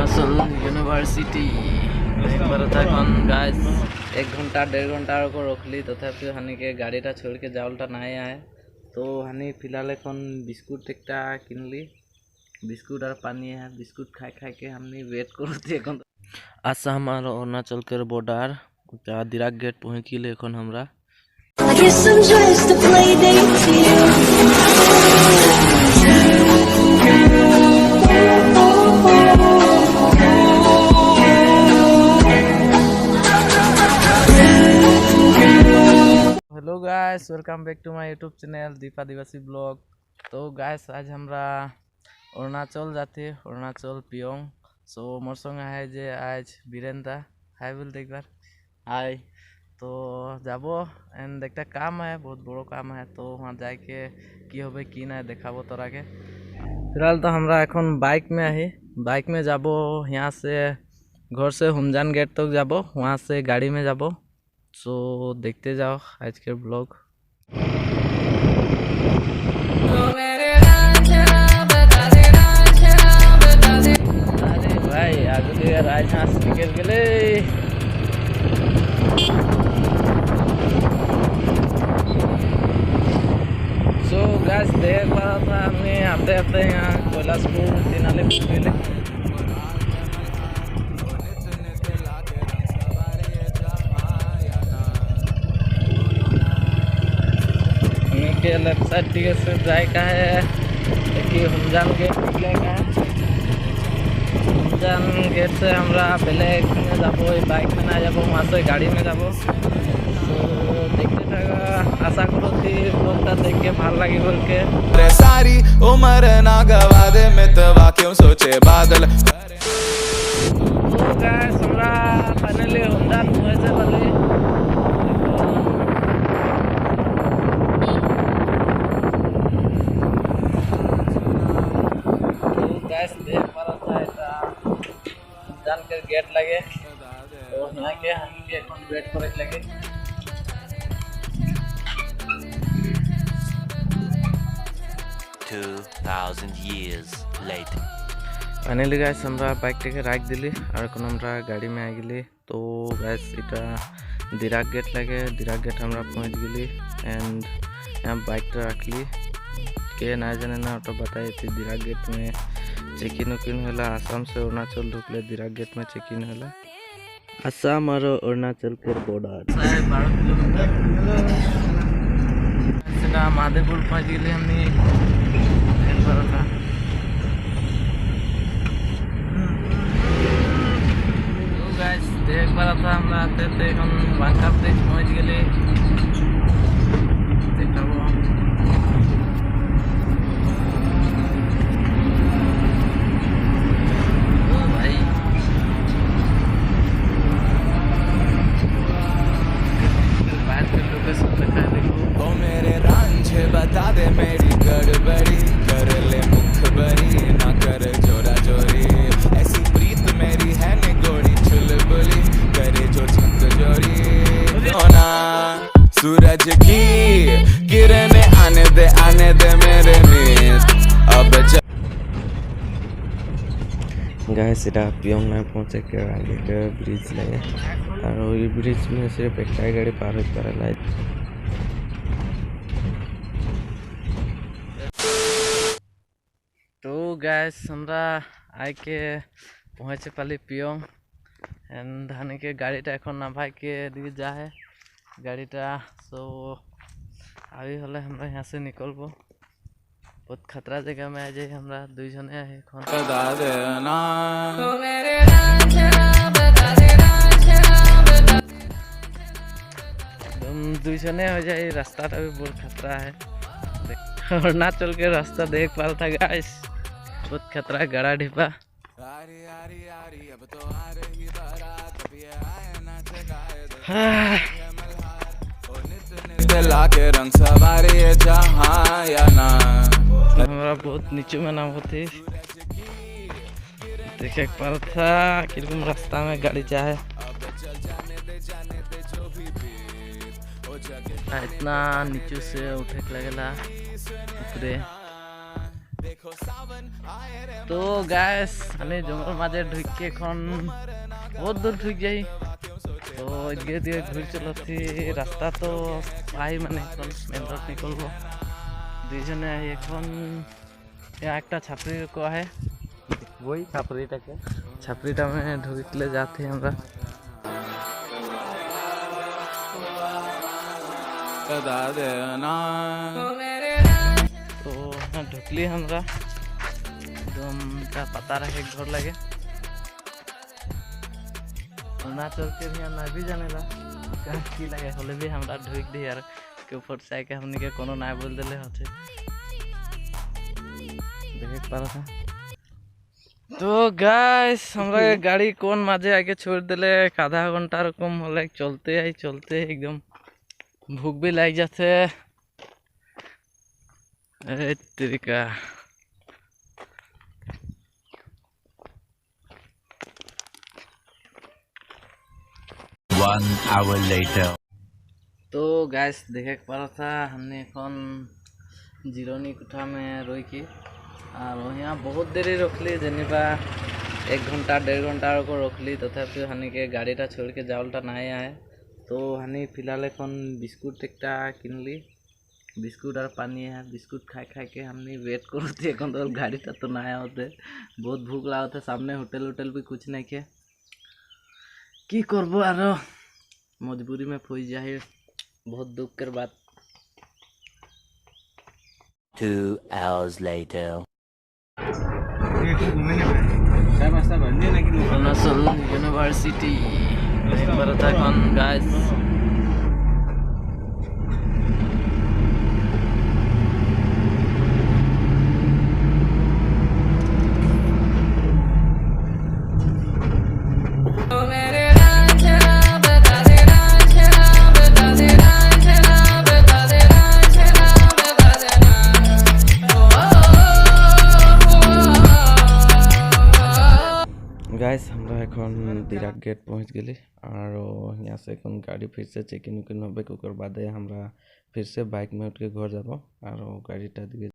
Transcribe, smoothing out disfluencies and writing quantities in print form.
Arunachal university guys 1 घंटा 1.5 घंटा को रोकली तथापि हानि के गाड़ीटा छोड़ के जावलटा नहीं आए तो हानि फिलहाल एन बिस्कुट एक किनली बिस्कुट और पानी है बिस्कुट खाई खाई के हमने वेट करते आसाम और अरुणाचल के बॉर्डर दिराक गेट पहुँच गए एन हमरा hello guys welcome back to my YouTube channel Deepa Adivasi blog. तो गाइस आज हमरा अरुणाचल जाते अरुणाचल पियोंग सो मोर संग है जे आज वीरेंद्र हाय बोल एक बार हाय। तो जाबो एंड एक काम है बहुत बड़ो काम है तो वहाँ जाके की होबे की ना देखाबो तोरा के। फिलहाल तो हमरा एखन बाइक में आही बाइक में जाबो यहाँ से घर से हुमजान गेट तक जाबो वहाँ से गाड़ी में जाबो सो देखते जाओ आज के ब्लॉग। अरे भाई आगे राजहंस निकल गए सो गैस देख पा रहा था हमने आते आते यहाँ कोयलासपुर तिनाली पहुँच गए। के लेफ्ट साइड टिकट से जाए का है कि हुमजान गेट निकले का है हुमजान गेट से हमरा पहले में जाबो बाइक में ना जाबो वहाँ से गाड़ी में जाबो तो देखते था आशा करो कि ब्लॉगटा देख के भाल लगी बोल के सारी उम्र ना गवा दे मितवा क्यों सोचे बादल तो गाइस हमरा फाइनली हुमजान पहुंचे वाले देख पा रहा था ऐसा जान कर गेट लगे तो यहाँ के हम के वेट करे लगे। फाइनली गाइस हमरा बाइक टेके राख दिली और कोन हमरा गाड़ी में आ गेली तो गाइस इटा दिराक गेट लगे दिराक गेट हमरा पहुँच गेली एंड यहाँ बाइक रखली के ना जाने ना तो बताए थी दिराक गेट में चेकिन उकिन होला आसाम से अरुणाचल ढुकले दिराक गेट में चेकिन होला आसाम और अरुणाचल के बॉर्डर 12 किलोमीटर सेटा महादेवपुर पहुंच गए हमने देख पा रहा तो गाइस देख पा रहा था हमरा आते थे हम बांका ब्रिज पहुंच गए देखो बता दे मेरी गड़बड़ी कर ले मुखबरी ना कर जोरा जोरी ऐसी प्रीत मेरी है निगोड़ी चुलबुली करे जो छक जोरी होना सूरज की किरणें आने दे मेरे मीत अब गाइस इधर पियोंग में पहुंचे के आगे के ब्रिज लगे और ये ब्रिज में सिर्फ एक गाड़ी पार हो पा रहा है। तो गैस हमरा आई के पहुँचे पाली पियोंग एंड हानि के गाड़ीटा एखन ना भाई के दिए जा है गाड़ीटा सो अभी हले हमरा यहाँ से निकलबो बहुत खतरा जगह में आ जाए हमरा दुई जने है बता देना तुम दुई जने हो जाए रास्ता भी बहुत खतरा है अरुणाचल के रास्ता देख पा रहा था गाइस बहुत खतरा गड़ा ढिपा रंग सवारी जहाँ या ना हमारा बहुत नीचे में नाम होती देखे पा रहा था किरकुम रास्ता में गाड़ी चाहे इतना नीचे से उठे लगेला ऊपरे তো গাইস আমি জঙ্গল মাঝে ঢুকে এখন বহুত দূর ঢুক যাই। তো এদিকে দিয়ে ঘুরে চলাচ্ছি, রাস্তা তো পাই মানে এখন মেন রোড নিকলবো দুইজনে এখন একটা ছাপড়ি को है वही छापरीटाके छपरीटा में ढुकले जाते हैं हमरा। तो ढुकली हमरा एकदम का पता रखे घर लगे अरुणाचल के भी ना भी जाने ला की लगे होले भी हमरा ढुक दी यार के ऊपर से के हमनी के कोनो ना बोल देले होते देखे पारा था। तो गाइस हमरा गाड़ी कौन माঝে आगे छोड़ दिले आधा घंटा रकम होले चलते एकदम भूख भी लग जाते। तरीका 1 hour later तो गैस देखे पड़ा था हमने कौन जीरोनी कुठा में रोई की और यहाँ बहुत देरी रखली जेनेबा 1 घंटा 1.5 घंटा को रखली तथापि हानि के गाड़ीटा छोड़ के जावलटा ना आए। तो हानि फिलहाल এখন बिस्कुट एक किनली बिस्कुट और पानी है बिस्कुट खाए के हमने वेट करते এখন तो गाड़ीटा तो ना होते बहुत भूख लागते सामने होटल भी कुछ नहीं के की करबो आरो मजबूरी में फंस जाए बहुत दुख कर बात। 2 hours later Arunachal university guys guys हमरा এখন दिराक गेट पहुँच गए और यहाँ से এখন गाड़ी फिर से चेकिंग वेकिंग होबे ओकर बादे हमरा फिर से बाइक में उठ के घर जाबो और गाड़ीटा दिए